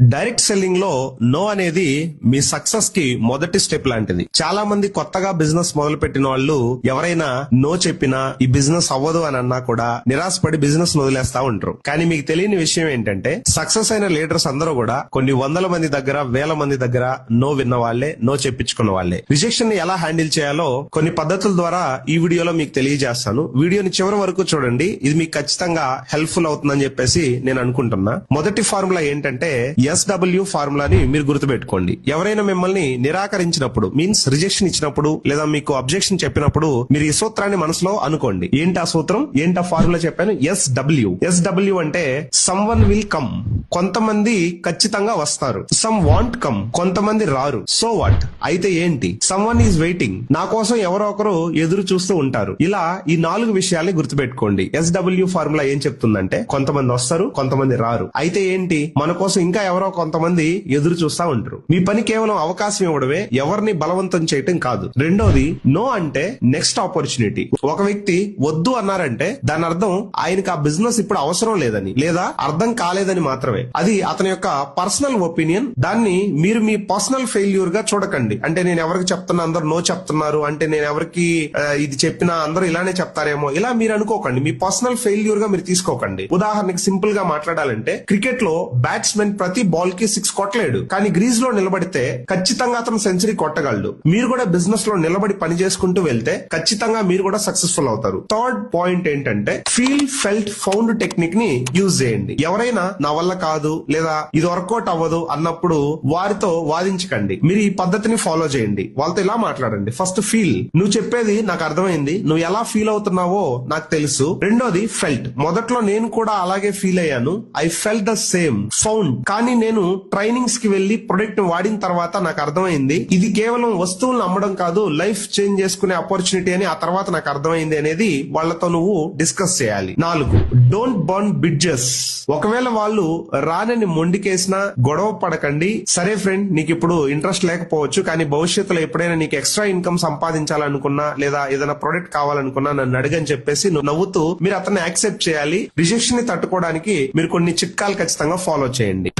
Direct selling లో no అనేది మీ success కి మొదటి స్టెప్ లాంటిది. చాలా మంది కొత్తగా బిజినెస్ మొదలు పెట్టిన వాళ్ళు ఎవరైనా నో చెప్పినా ఈ బిజినెస్ అవ్వదు అని అన్నా కూడా నిరాశపడి బిజినెస్ వదిలేస్తా ఉంటారు. కానీ మీకు తెలియని విషయం ఏంటంటే సక్సెస్ అయిన లీడర్స్ అందరూ కూడా కొన్ని వందల మంది దగ్గర, వేల మంది దగ్గర నో విన్న వాళ్లే, నో చెప్పించుకున్న వాళ్లే. రిజెక్షన్ ని ఎలా హ్యాండిల్ చేయాలో కొన్ని పద్ధతుల ద్వారా ఈ వీడియోలో మీకు తెలియజేస్తాను. వీడియోని చివరి వరకు చూడండి, ఇది మీకు ఖచ్చితంగా హెల్ప్ఫుల్ అవుతుందని చెప్పేసి నేను అనుకుంటున్నా. మొదటి ఫార్ములా ఏంటంటే SW ఫార్ములాని మీరు గుర్తుపెట్టుకోండి. ఎవరైనా మిమ్మల్ని నిరాకరించినప్పుడు, మీన్స్ రిజెక్షన్ ఇచ్చినప్పుడు లేదా మీకు అబ్జెక్షన్ చెప్పినప్పుడు మీరు ఈ సూత్రాన్ని మనసులో అనుకోండి. ఏంటి ఆ సూత్రం, ఏంటి ఆ ఫార్ములా చెప్పాను? SW అంటే సమ్వన్ విల్ కమ్, కొంతమంది ఖచ్చితంగా వస్తారు. సమ్ వాంట్ కమ్, కొంతమంది రారు. సో వాట్, అయితే ఏంటి? సమ్వన్ ఈజ్ వెయిటింగ్, నా కోసం ఎవరో ఒకరు ఎదురు చూస్తూ ఉంటారు. ఇలా ఈ 4 విషయాల్ని గుర్తుపెట్టుకోండి. SW ఫార్ములా ఏం చెప్తుందంటే కొంతమంది వస్తారు, కొంతమంది రారు. అయితే ఏంటి? మన కోసం ఇంకా ఎవరో కొంతమంది ఎదురు చూస్తా ఉంటారు. మీ పని కేవలం అవకాశం ఇవ్వడమే, ఎవరిని బలవంతం చేయటం కాదు. రెండోది, నో అంటే నెక్స్ట్ ఆపర్చునిటీ. ఒక వ్యక్తి వద్దు అన్నారంటే దాని అర్థం ఆయనకి ఆ బిజినెస్ ఇప్పుడు అవసరం లేదని లేదా అర్థం కాలేదని మాత్రమే. అది అతని యొక్క పర్సనల్ ఒపీనియన్. దాన్ని మీరు మీ పర్సనల్ ఫెయిల్యూర్ గా చూడకండి. అంటే నేను ఎవరికి చెప్తున్నా అందరూ నో చెప్తున్నారు అంటే నేను ఎవరికి ఇది చెప్పినా అందరూ ఇలానే చెప్తారేమో, ఇలా మీరు అనుకోకండి. మీ పర్సనల్ ఫెయిల్యూర్ గా మీరు తీసుకోకండి. ఉదాహరణకి సింపుల్ గా మాట్లాడాలంటే క్రికెట్ లో బ్యాట్స్మెన్ ప్రతి బాల్ కి 6 కొట్టలేడు, కానీ గ్రీజ్ లో నిలబడితే ఖచ్చితంగా అతను సెంచరీ కొట్టగలడు. మీరు కూడా బిజినెస్ లో నిలబడి పని చేసుకుంటూ వెళ్తే ఖచ్చితంగా మీరు కూడా సక్సెస్ఫుల్ అవుతారు. థర్డ్ పాయింట్ ఏంటంటే ఫీల్, ఫెల్ట్, ఫౌండ్ టెక్నిక్ ని యూజ్ చేయండి. ఎవరైనా నా వల్ల కాదు లేదా ఇది వర్కౌట్ అవ్వదు అన్నప్పుడు వారితో వాదించకండి. మీరు ఈ పద్ధతిని ఫాలో చేయండి. వాళ్ళతో ఇలా మాట్లాడండి. ఫస్ట్ ఫీల్, నువ్వు చెప్పేది నాకు అర్థమైంది, నువ్వు ఎలా ఫీల్ అవుతున్నావో నాకు తెలుసు. రెండోది ఫెల్ట్, మొదట్లో నేను కూడా అలాగే ఫీల్ అయ్యాను, I felt the same. Found, కానీ నేను ట్రైనింగ్స్ కి వెళ్లి ప్రొడక్ట్ వాడిన తర్వాత నాకు అర్థమైంది ఇది కేవలం వస్తువులను అమ్మడం కాదు, లైఫ్ చేంజ్ చేసుకునే ఆపర్చునిటీ అని ఆ తర్వాత నాకు అర్థమైంది అనేది వాళ్ళతో నువ్వు డిస్కస్ చేయాలి. 4, డోంట్ బర్న్ బ్రిడ్జెస్. ఒకవేళ వాళ్ళు రానని మొండికేసినా గొడవ పడకండి. సరే ఫ్రెండ్, నీకు ఇప్పుడు ఇంట్రెస్ట్ లేకపోవచ్చు, కానీ భవిష్యత్తులో ఎప్పుడైనా నీకు ఎక్స్ట్రా ఇన్కమ్ సంపాదించాలనుకున్నా లేదా ఏదైనా ప్రొడక్ట్ కావాలనుకున్నా నన్ను అడగని చెప్పేసి నువ్వు నవ్వుతూ మీరు అతన్ని యాక్సెప్ట్ చేయాలి. రిజెక్షన్ ని తట్టుకోవడానికి మీరు కొన్ని చిట్కాలు ఖచ్చితంగా ఫాలో చేయండి.